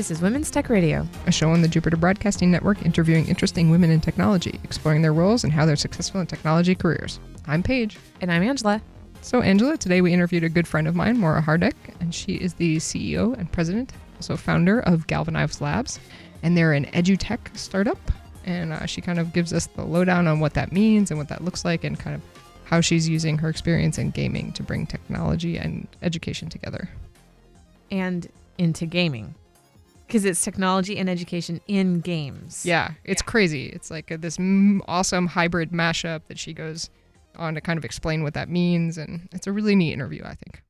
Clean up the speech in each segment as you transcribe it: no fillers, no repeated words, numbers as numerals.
This is Women's Tech Radio, a show on the Jupiter Broadcasting Network interviewing interesting women in technology, exploring their roles and how they're successful in technology careers. I'm Paige. and I'm Angela. So Angela, today we interviewed a good friend of mine, Moira, and she is the CEO and president, also founder of Galvanize Labs, and they're an edutech startup, and she kind of gives us the lowdown on what that means and what that looks like and kind of how she's using her experience in gaming to bring technology and education together. And into gaming. Because it's technology and education in games. Yeah, it's crazy. It's like this awesome hybrid mashup that she goes on to kind of explain what that means. And it's a really neat interview, I think.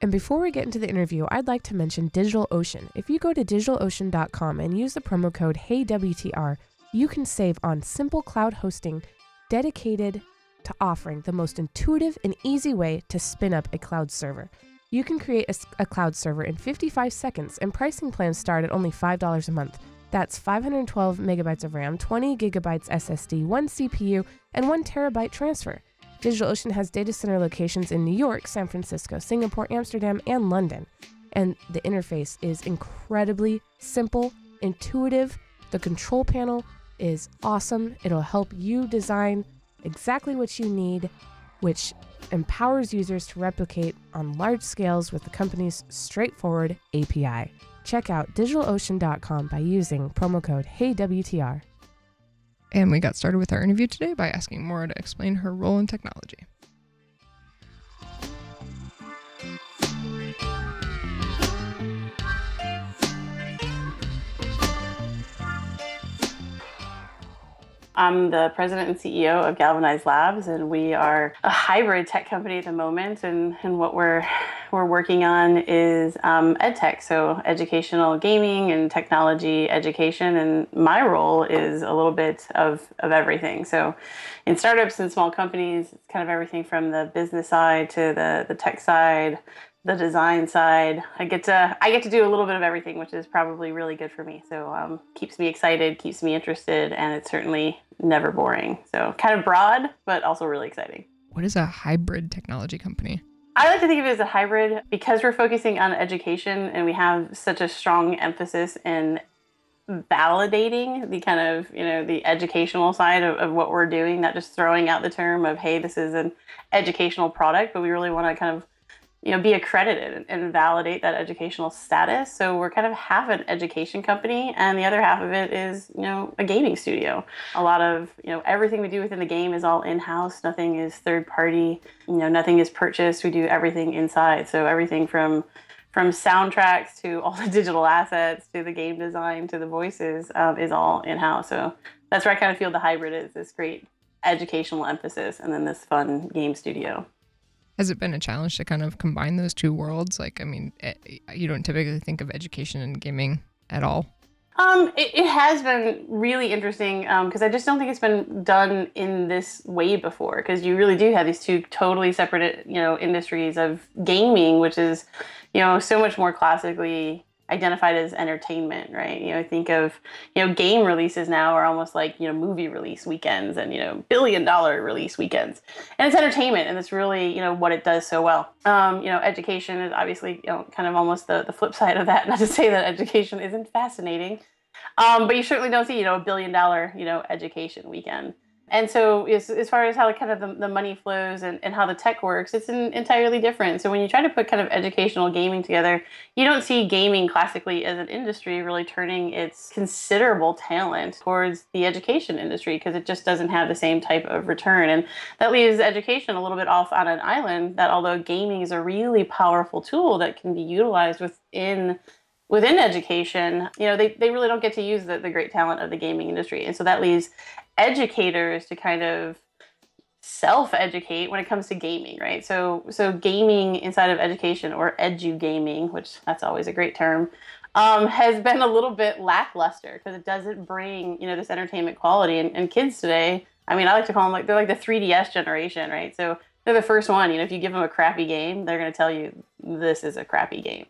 And before we get into the interview, I'd like to mention DigitalOcean. If you go to digitalocean.com and use the promo code HeyWTR, you can save on simple cloud hosting dedicated to offering the most intuitive and easy way to spin up a cloud server. You can create a cloud server in 55 seconds, and pricing plans start at only $5 a month. That's 512 megabytes of RAM, 20 gigabytes SSD, 1 CPU, and 1 terabyte transfer. DigitalOcean has data center locations in New York, San Francisco, Singapore, Amsterdam, and London. And the interface is incredibly simple, intuitive. The control panel is awesome. It'll help you design exactly what you need, which empowers users to replicate on large scales with the company's straightforward API. Check out digitalocean.com by using promo code HeyWTR. And we got started with our interview today by asking Moira to explain her role in technology. I'm the president and CEO of Galvanize Labs, and we are a hybrid tech company at the moment. And what we're working on is edtech, so educational gaming and technology education. And my role is a little bit of everything. So in startups and small companies, it's kind of everything from the business side to the tech side, the design side. I get to do a little bit of everything, which is probably really good for me. So keeps me excited, keeps me interested, and it's certainly never boring. So kind of broad, but also really exciting. What is a hybrid technology company? I like to think of it as a hybrid because we're focusing on education and we have such a strong emphasis in validating the kind of, the educational side of what we're doing, not just throwing out the term of, hey, this is an educational product, but we really want to kind of be accredited and validate that educational status. So we're kind of half an education company, and the other half of it is, a gaming studio. A lot of, everything we do within the game is all in-house. Nothing is third party. Nothing is purchased. We do everything inside. So everything from soundtracks to all the digital assets to the game design to the voices is all in-house. So that's where I kind of feel the hybrid is, this great educational emphasis and then this fun game studio. Has it been a challenge to kind of combine those two worlds? You don't typically think of education and gaming at all. It has been really interesting because I just don't think it's been done in this way before, because you really do have these two totally separate, industries of gaming, which is, so much more classically identified as entertainment, right? Think of, game releases now are almost like, movie release weekends and, billion-dollar release weekends. And it's entertainment, and it's really, what it does so well. Education is obviously, kind of almost the flip side of that. Not to say that education isn't fascinating, but you certainly don't see, a billion-dollar, education weekend. And so as far as how kind of the money flows and how the tech works, it's entirely different. So when you try to put kind of educational gaming together, you don't see gaming classically as an industry really turning its considerable talent towards the education industry, because it just doesn't have the same type of return. And that leaves education a little bit off on an island, that although gaming is a really powerful tool that can be utilized within education, they really don't get to use the great talent of the gaming industry. And so that leaves educators to kind of self-educate when it comes to gaming, right? So gaming inside of education, or edu-gaming, which that's always a great term, has been a little bit lackluster because it doesn't bring, this entertainment quality. And kids today, I like to call them they're like the 3DS generation, right? So they're the first one. If you give them a crappy game, they're going to tell you this is a crappy game.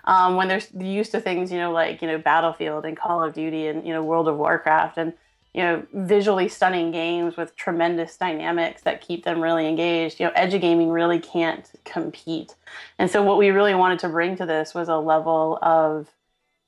When they're used to things, like Battlefield and Call of Duty and, World of Warcraft. And visually stunning games with tremendous dynamics that keep them really engaged, edugaming really can't compete. And so what we really wanted to bring to this was a level of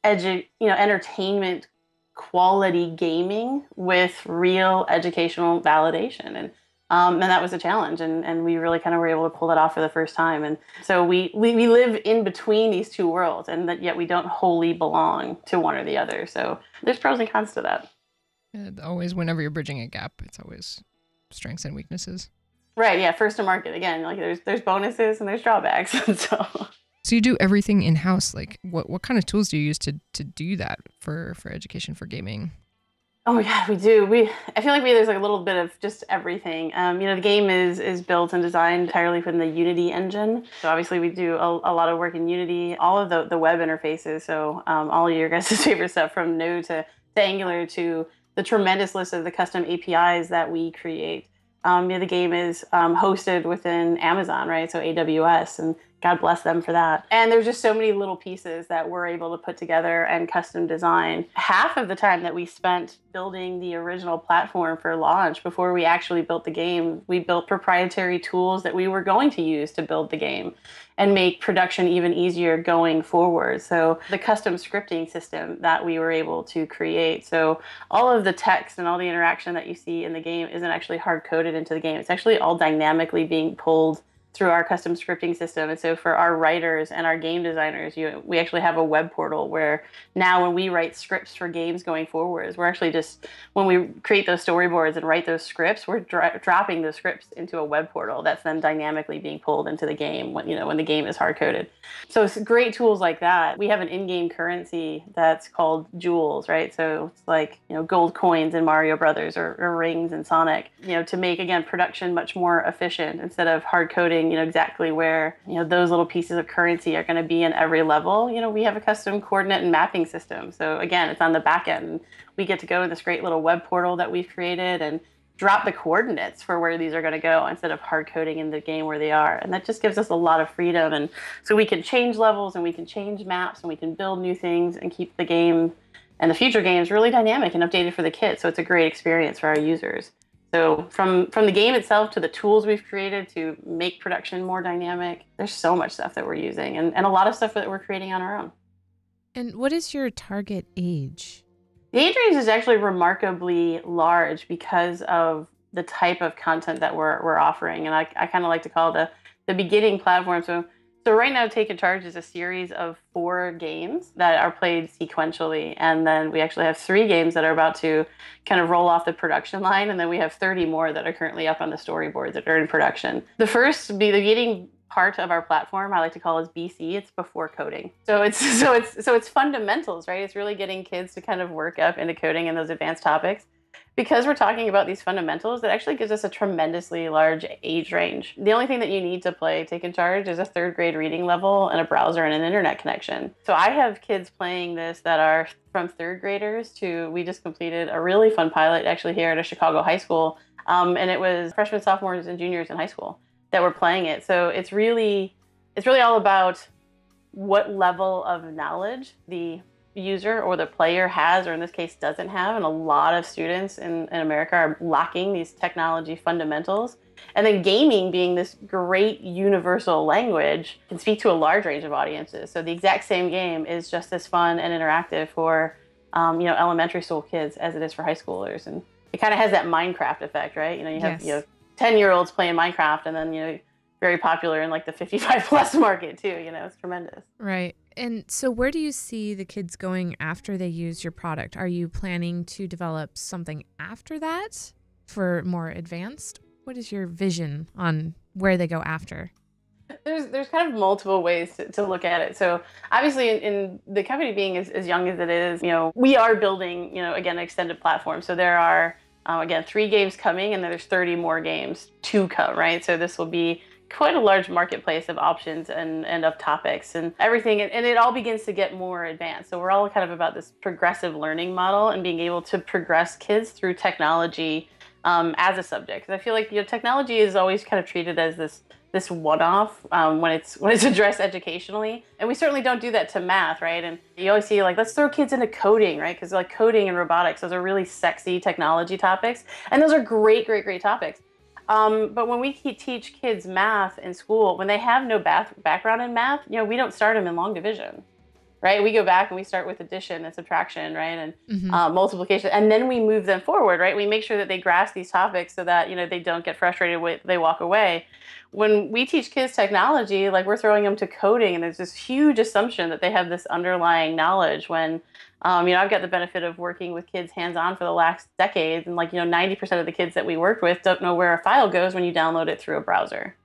entertainment quality gaming with real educational validation. And that was a challenge. And we really kind of were able to pull that off for the first time. And so we live in between these two worlds, and that yet we don't wholly belong to one or the other. So there's pros and cons to that. Always, whenever you're bridging a gap, it's always strengths and weaknesses. Right. Yeah. First to market, again, like there's bonuses and there's drawbacks. So you do everything in-house. Like what kind of tools do you use to do that for education, for gaming? Oh yeah, we do. I feel like there's like a little bit of just everything. The game is built and designed entirely from the Unity engine. So obviously we do a lot of work in Unity, all of the web interfaces. So all of your guys' favorite stuff, from Node to Angular to the tremendous list of the custom APIs that we create. The game is hosted within Amazon, right? So AWS, and God bless them for that. And there's just so many little pieces that we're able to put together and custom design. Half of the time that we spent building the original platform for launch, before we actually built the game, we built proprietary tools that we were going to use to build the game and make production even easier going forward. So the custom scripting system that we were able to create. So all of the text and all the interaction that you see in the game isn't actually hard-coded into the game. It's actually all dynamically being pulled through our custom scripting system. And so for our writers and our game designers, we actually have a web portal where now when we write scripts for games going forwards, we're actually just, when we create those storyboards and write those scripts, we're dropping those scripts into a web portal that's then dynamically being pulled into the game when the game is hard-coded. So it's great tools like that. We have an in-game currency that's called jewels, right? So it's like, gold coins in Mario Brothers or rings in Sonic, to make, again, production much more efficient instead of hard-coding exactly where those little pieces of currency are going to be in every level. We have a custom coordinate and mapping system. So again, it's on the back end. We get to go in this great little web portal that we've created and drop the coordinates for where these are going to go instead of hard coding in the game where they are. And that just gives us a lot of freedom. And so we can change levels and we can change maps and we can build new things and keep the game and the future games really dynamic and updated for the kids. So it's a great experience for our users. So from the game itself to the tools we've created to make production more dynamic, there's so much stuff that we're using and a lot of stuff that we're creating on our own. And what is your target age? The age range is actually remarkably large because of the type of content that we're offering. And I kind of like to call it the beginning platform. So right now, Take in Charge is a series of 4 games that are played sequentially. And then we actually have 3 games that are about to kind of roll off the production line. And then we have 30 more that are currently up on the storyboards that are in production. The first, the beginning part of our platform, I like to call is BC. It's before coding. So it's fundamentals, right? It's really getting kids to kind of work up into coding and those advanced topics. Because we're talking about these fundamentals, that actually gives us a tremendously large age range. The only thing that you need to play Take in Charge is a 3rd grade reading level and a browser and an internet connection. So I have kids playing this that are from 3rd graders to, we just completed a really fun pilot actually here at a Chicago high school. And it was freshmen, sophomores, and juniors in high school that were playing it. So it's really all about what level of knowledge the user or the player has, or in this case doesn't have. And a lot of students in America are lacking these technology fundamentals. And then gaming, being this great universal language, can speak to a large range of audiences. So the exact same game is just as fun and interactive for elementary school kids as it is for high schoolers. And it kind of has that Minecraft effect, right? You have 10-year-olds playing Minecraft, and then very popular in like the 55 plus market too. It's tremendous. Right. And so where do you see the kids going after they use your product? Are you planning to develop something after that for more advanced? What is your vision on where they go after? There's kind of multiple ways to look at it. So obviously in the company being as young as it is, we are building, again, an extended platform. So there are, again, 3 games coming, and then there's 30 more games to come, right? So this will be quite a large marketplace of options and of topics and everything. And it all begins to get more advanced. So we're all kind of about this progressive learning model and being able to progress kids through technology as a subject. Because I feel like technology is always kind of treated as this this one-off when it's addressed educationally. And we certainly don't do that to math, right? And you always see like, let's throw kids into coding, right? Because like coding and robotics, those are really sexy technology topics. And those are great, great, great topics. But when we teach kids math in school, when they have no background in math, you know, we don't start them in long division, right? We go back and we start with addition and subtraction, right? And multiplication, and then we move them forward, right? We make sure that they grasp these topics so that, you know, they don't get frustrated with, they walk away. When we teach kids technology, like we're throwing them to coding, and there's this huge assumption that they have this underlying knowledge when, you know, I've got the benefit of working with kids hands-on for the last decades, and like, you know, 90% of the kids that we worked with don't know where a file goes when you download it through a browser.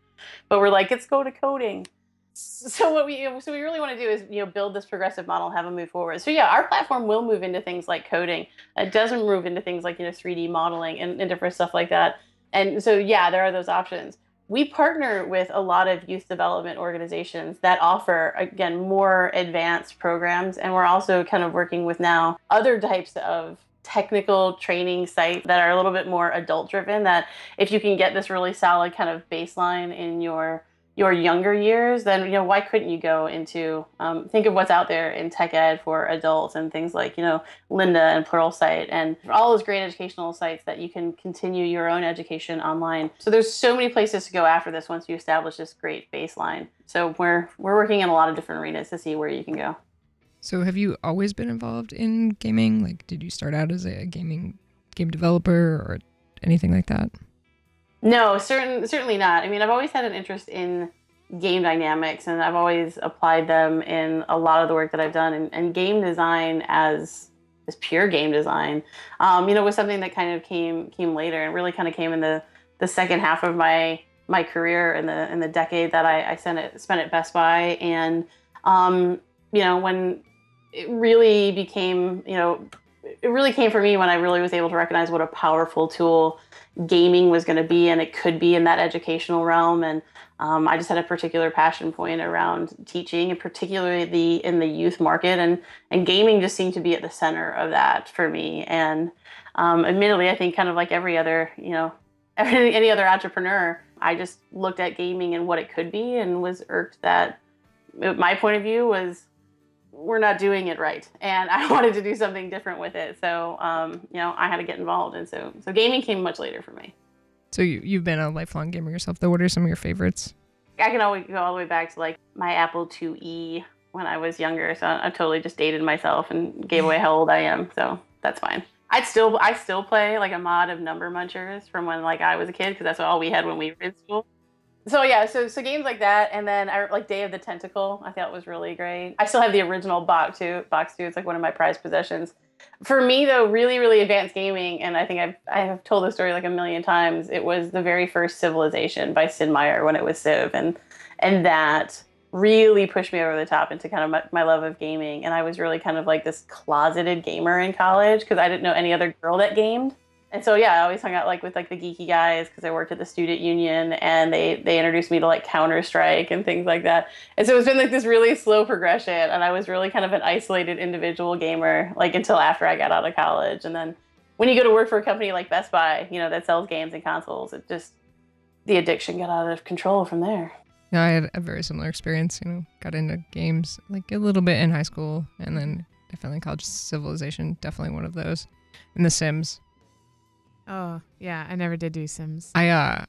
But we're like, let's go to coding. So we really want to do is, you know, build this progressive model, have them move forward. So yeah, our platform will move into things like coding. It doesn't move into things like, you know, 3D modeling and different stuff like that. And so yeah, there are those options. We partner with a lot of youth development organizations that offer, again, more advanced programs. And we're also kind of working with now other types of technical training sites that are a little bit more adult driven, that if you can get this really solid kind of baseline in your younger years, then, you know, why couldn't you go into, think of what's out there in tech ed for adults and things like, you know, Lynda and Pluralsight and all those great educational sites that you can continue your own education online. So there's so many places to go after this once you establish this great baseline. So we're working in a lot of different arenas to see where you can go. So have you always been involved in gaming? Like, did you start out as a game developer or anything like that? No, certainly not. I mean, I've always had an interest in game dynamics, and I've always applied them in a lot of the work that I've done. And game design as pure game design, you know, was something that kind of came later, and really kind of came in the second half of my career in the decade that I spent at Best Buy. And you know, when it really became, you know, it really came for me when I really was able to recognize what a powerful tool gaming was going to be, and it could be in that educational realm. And I just had a particular passion point around teaching, and particularly in the youth market, and gaming just seemed to be at the center of that for me. And admittedly, I think kind of like every other, you know, any other entrepreneur, I just looked at gaming and what it could be, and was irked that my point of view was, we're not doing it right, and I wanted to do something different with it. So, you know, I had to get involved, and so gaming came much later for me. So you've been a lifelong gamer yourself, though. What are some of your favorites? I can always go all the way back to like my Apple IIe when I was younger. So I totally just dated myself and gave away how old I am. So that's fine. I still play like a mod of Number Munchers from when like I was a kid, because that's all we had when we were in school. So yeah, so games like that, and then I like Day of the Tentacle. I thought was really great. I still have the original box too. It's like one of my prized possessions. For me though, really, really advanced gaming, and I think I have told the story like a million times. It was the very first Civilization by Sid Meier when it was Civ, and that really pushed me over the top into kind of my love of gaming. And I was really kind of like this closeted gamer in college because I didn't know any other girl that gamed. And so, yeah, I always hung out like with like the geeky guys because I worked at the student union, and they introduced me to like Counter-Strike and things like that. And so it's been like this really slow progression, and I was really kind of an isolated individual gamer like until after I got out of college. And then when you go to work for a company like Best Buy, you know, that sells games and consoles, it just, the addiction got out of control from there. Yeah, I had a very similar experience, you know, got into games like a little bit in high school, and then definitely college. Civilization, definitely one of those. And The Sims. Oh, yeah. I never did do Sims. I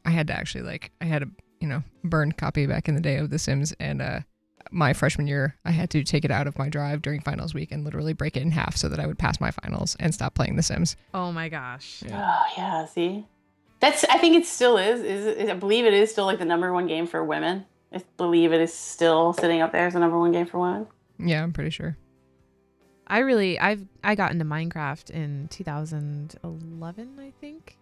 had to actually I had a, you know, burned copy back in the day of The Sims, and my freshman year, I had to take it out of my drive during finals week and literally break it in half so that I would pass my finals and stop playing The Sims. Oh my gosh. Yeah. Oh yeah, see? I think it still is. I believe it is still like the #1 game for women. I believe it is still sitting up there as the #1 game for women. Yeah, I'm pretty sure. I got into Minecraft in 2011, I think,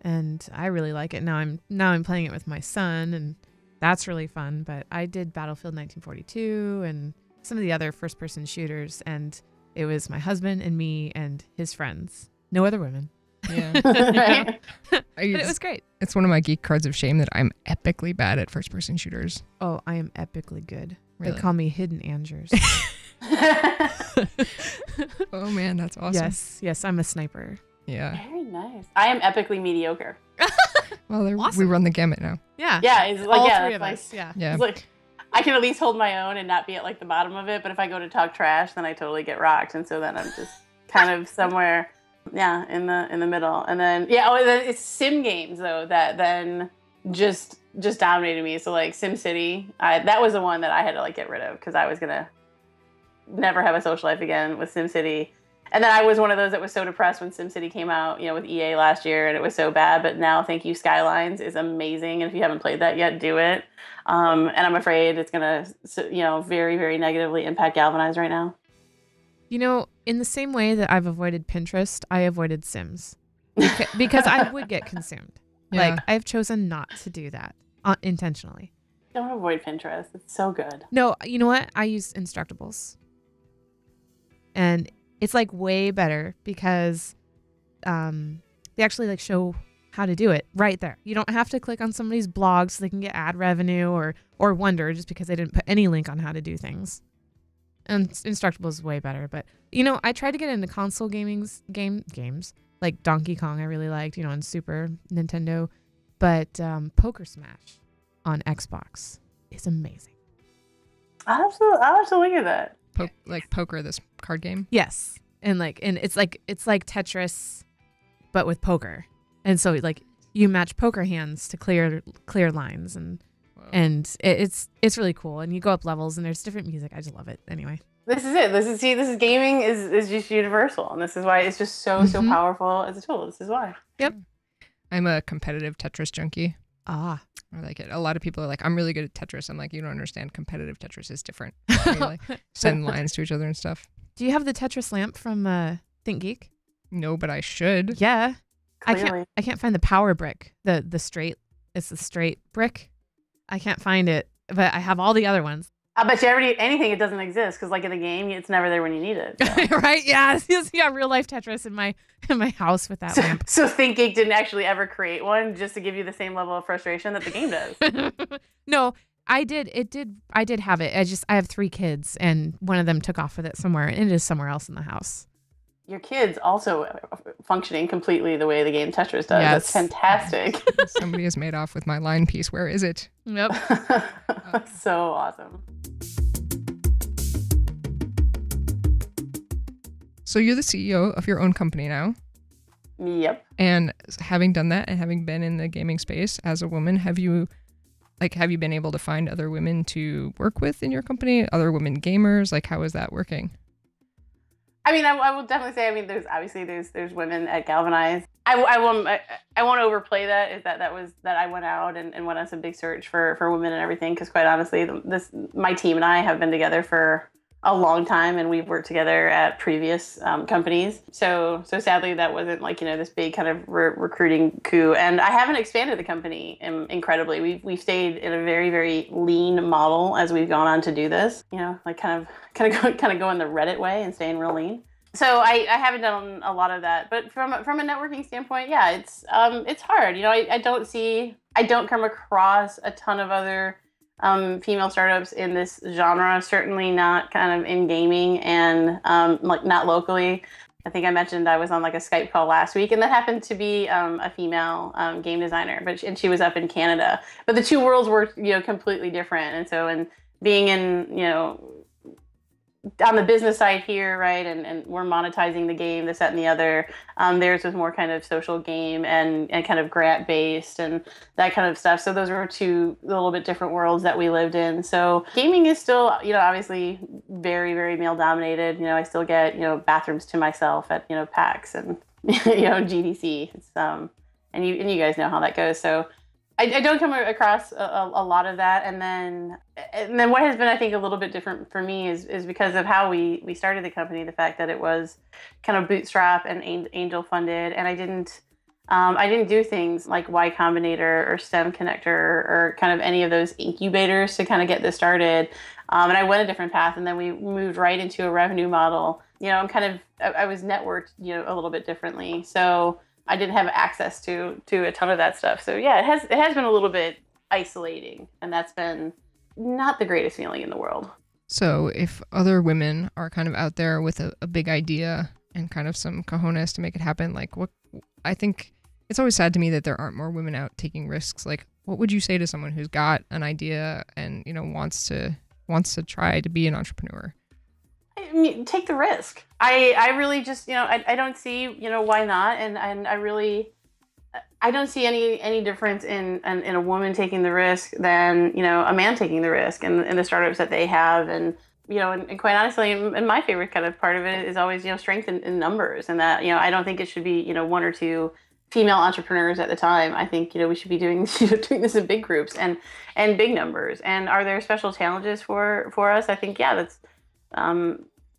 and I really like it. Now I'm playing it with my son, and that's really fun. But I did Battlefield 1942 and some of the other first-person shooters, and it was my husband and me and his friends, no other women. Yeah. But it was great. It's one of my geek cards of shame that I'm epically bad at first-person shooters. Oh, I am epically good. Really? They call me Hidden Angers. Oh man, that's awesome. Yes, I'm a sniper. Yeah. Very nice. I am epically mediocre. Well, we Awesome. run the gamut now. Yeah. Yeah, it's like All yeah, three it's of like, us. Yeah. Yeah. It's like I can at least hold my own and not be at like the bottom of it. But if I go to talk trash, then I totally get rocked, and so then I'm just kind of somewhere, yeah, in the middle. And then then it's sim games though that then just dominated me. So like SimCity, that was the one that I had to like get rid of because I was gonna never have a social life again with SimCity. And then I was one of those that was so depressed when SimCity came out, with EA last year, and it was so bad. But now, thank you, Skylines is amazing. And if you haven't played that yet, do it. And I'm afraid it's going to, very, very negatively impact Galvanize right now. In the same way that I've avoided Pinterest, I avoided Sims because I would get consumed. Yeah. Like, I've chosen not to do that intentionally. Don't avoid Pinterest. It's so good. No, you know what? I use Instructables. And it's like way better because they actually like show how to do it right there. You don't have to click on somebody's blog so they can get ad revenue or wonder just because they didn't put any link on how to do things. And Instructables is way better. But, I tried to get into console games like Donkey Kong I really liked, on Super Nintendo. But Poker Smash on Xbox is amazing. I'll have to look at that. Like poker, this card game. Yes. And it's like Tetris, but with poker. And so like you match poker hands to clear lines and it's really cool. And you go up levels and there's different music. I just love it. Anyway. This is it. This is gaming is just universal. And this is why it's just so powerful as a tool. This is why. Yep. I'm a competitive Tetris junkie. Ah. I like it. A lot of people are like, I'm really good at Tetris. I'm like, you don't understand. Competitive Tetris is different. You like send lines to each other and stuff. Do you have the Tetris lamp from ThinkGeek? No, but I should. Yeah. Clearly. I can't find the power brick. The straight. It's the straight brick. I can't find it, but I have all the other ones. I bet you anything it doesn't exist because like in the game it's never there when you need it. So. Right? Yeah. Yeah. Real life Tetris in my house with that lamp. So ThinkGeek didn't actually ever create one just to give you the same level of frustration that the game does. No, I did. I did have it. I have 3 kids and one of them took off with it somewhere and it is somewhere else in the house. Your kid's also functioning completely the way the game Tetris does. Yes. That's fantastic. Somebody has made off with my line piece. Where is it? Yep. So awesome. So you're the CEO of your own company now. Yep. And having done that and having been in the gaming space as a woman, have you been able to find other women to work with in your company? Other women gamers? Like, how is that working? I mean, I will definitely say. I mean, there's women at Galvanize. I won't overplay that. Is that I went out and went on some big search for women and everything. Because quite honestly, my team and I have been together for a long time, and we've worked together at previous companies. So sadly, that wasn't like this big kind of recruiting coup. And I haven't expanded the company incredibly. We've stayed in a very, very lean model as we've gone on to do this. Like kind of going the Reddit way and staying real lean. So I haven't done a lot of that. But from a networking standpoint, yeah, it's hard. I don't come across a ton of other female startups in this genre, certainly not kind of in gaming and like not locally. I think I mentioned I was on like a Skype call last week, and that happened to be a female game designer, and she was up in Canada. But the two worlds were completely different, and so being in on the business side here, right, and we're monetizing the game, this, that, and the other. Theirs was more kind of social game and kind of grant based and that kind of stuff. So those were two little bit different worlds that we lived in. So gaming is still, obviously very, very male dominated. I still get, bathrooms to myself at, PAX and, GDC. It's, and you guys know how that goes. So I don't come across a lot of that. And then what has been, I think, a little bit different for me is because of how we started the company, the fact that it was kind of bootstrap and angel funded. And I didn't do things like Y Combinator or STEM Connector or kind of any of those incubators to kind of get this started. And I went a different path, and then we moved right into a revenue model. I was networked, a little bit differently. So I didn't have access to a ton of that stuff. So yeah, it has been a little bit isolating, and that's been not the greatest feeling in the world. So if other women are kind of out there with a big idea and kind of some cojones to make it happen, like what I think it's always sad to me that there aren't more women out taking risks. Like, what would you say to someone who's got an idea and, you know, wants to try to be an entrepreneur? I mean, take the risk. I really just, you know, I don't see, you know, why not? And I don't see any difference in a woman taking the risk than, you know, a man taking the risk and the startups that they have. And, you know, and quite honestly, and my favorite kind of part of it is always, you know, strength in numbers, and that, you know, I don't think it should be, you know, one or two female entrepreneurs at the time. I think, you know, we should be doing this in big groups and big numbers. And are there special challenges for us? I think, yeah,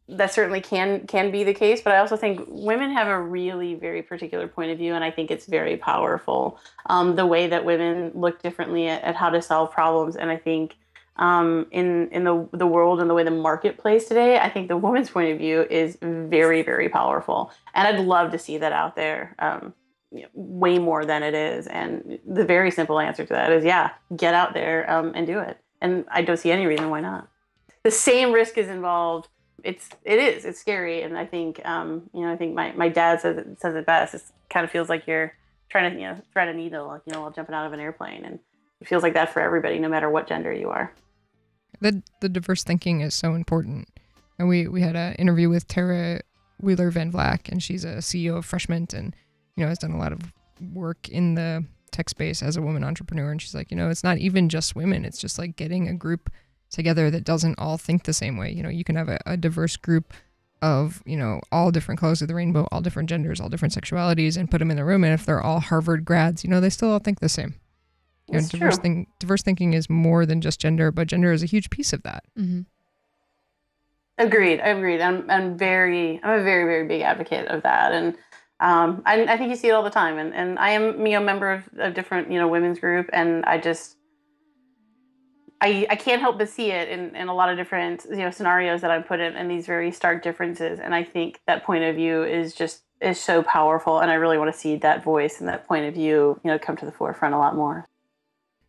that certainly can be the case. But I also think women have a really very particular point of view, and I think it's very powerful. The way that women look differently at how to solve problems, and I think in the world and the way the marketplace today, I think the woman's point of view is very, very powerful, and I'd love to see that out there. You know, way more than it is. And the very simple answer to that is, yeah, get out there and do it. And I don't see any reason why not. The same risk is involved. It's scary. And I think, you know, I think my dad says it best. It kind of feels like you're trying to, you know, thread a needle, like, you know, while jumping out of an airplane. And it feels like that for everybody, no matter what gender you are. The diverse thinking is so important. And we had an interview with Tara Wheeler Van Vlack, and she's a CEO of Freshment, and, you know, has done a lot of work in the tech space as a woman entrepreneur. And she's like, you know, it's not even just women. It's just like getting a group together that doesn't all think the same way. You know, you can have a diverse group of, you know, all different colors of the rainbow, all different genders, all different sexualities, and put them in the room. And if they're all Harvard grads, you know, they still all think the same. You know, diverse thinking is more than just gender, but gender is a huge piece of that. Mm-hmm. Agreed. I'm a very, very big advocate of that. And I think you see it all the time, and I am, you know, a member of different, you know, women's group, and I can't help but see it in a lot of different, you know, scenarios that I'm put in, and these very stark differences. And I think that point of view is so powerful, and I really want to see that voice and that point of view, you know, come to the forefront a lot more.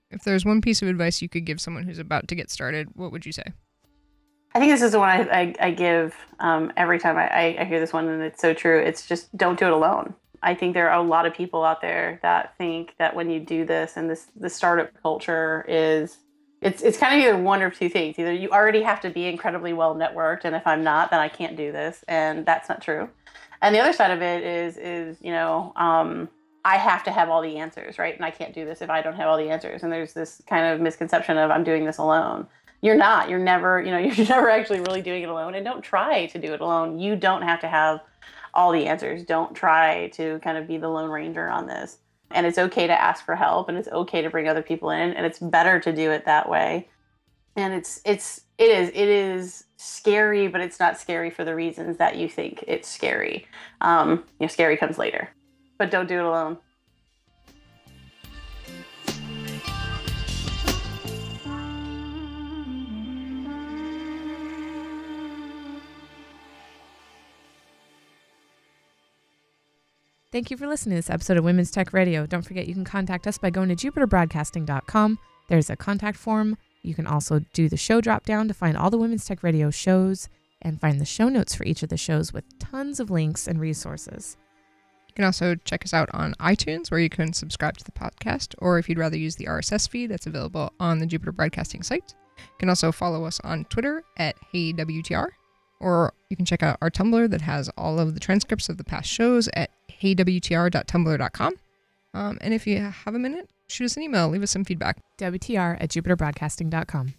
If there's one piece of advice you could give someone who's about to get started, what would you say? I think this is the one I give every time I hear this one, and it's so true. It's just, don't do it alone. I think there are a lot of people out there that think that when you do this, and the startup culture is, it's kind of either one or two things. Either you already have to be incredibly well networked, and if I'm not, then I can't do this, and that's not true. And the other side of it is you know, I have to have all the answers, right? And I can't do this if I don't have all the answers. And there's this kind of misconception of, I'm doing this alone. You're not. You're never, you know, you're never actually really doing it alone. And don't try to do it alone. You don't have to have all the answers. Don't try to kind of be the Lone Ranger on this. And it's okay to ask for help, and it's okay to bring other people in, and it's better to do it that way. And it is scary, but it's not scary for the reasons that you think it's scary. You know, scary comes later, but don't do it alone. Thank you for listening to this episode of Women's Tech Radio. Don't forget, you can contact us by going to jupiterbroadcasting.com. There's a contact form. You can also do the show drop down to find all the Women's Tech Radio shows and find the show notes for each of the shows with tons of links and resources. You can also check us out on iTunes, where you can subscribe to the podcast, or if you'd rather use the RSS feed, that's available on the Jupiter Broadcasting site. You can also follow us on Twitter at HeyWTR, or you can check out our Tumblr that has all of the transcripts of the past shows at heywtr.tumblr.com. And if you have a minute, shoot us an email, leave us some feedback. WTR@jupiterbroadcasting.com.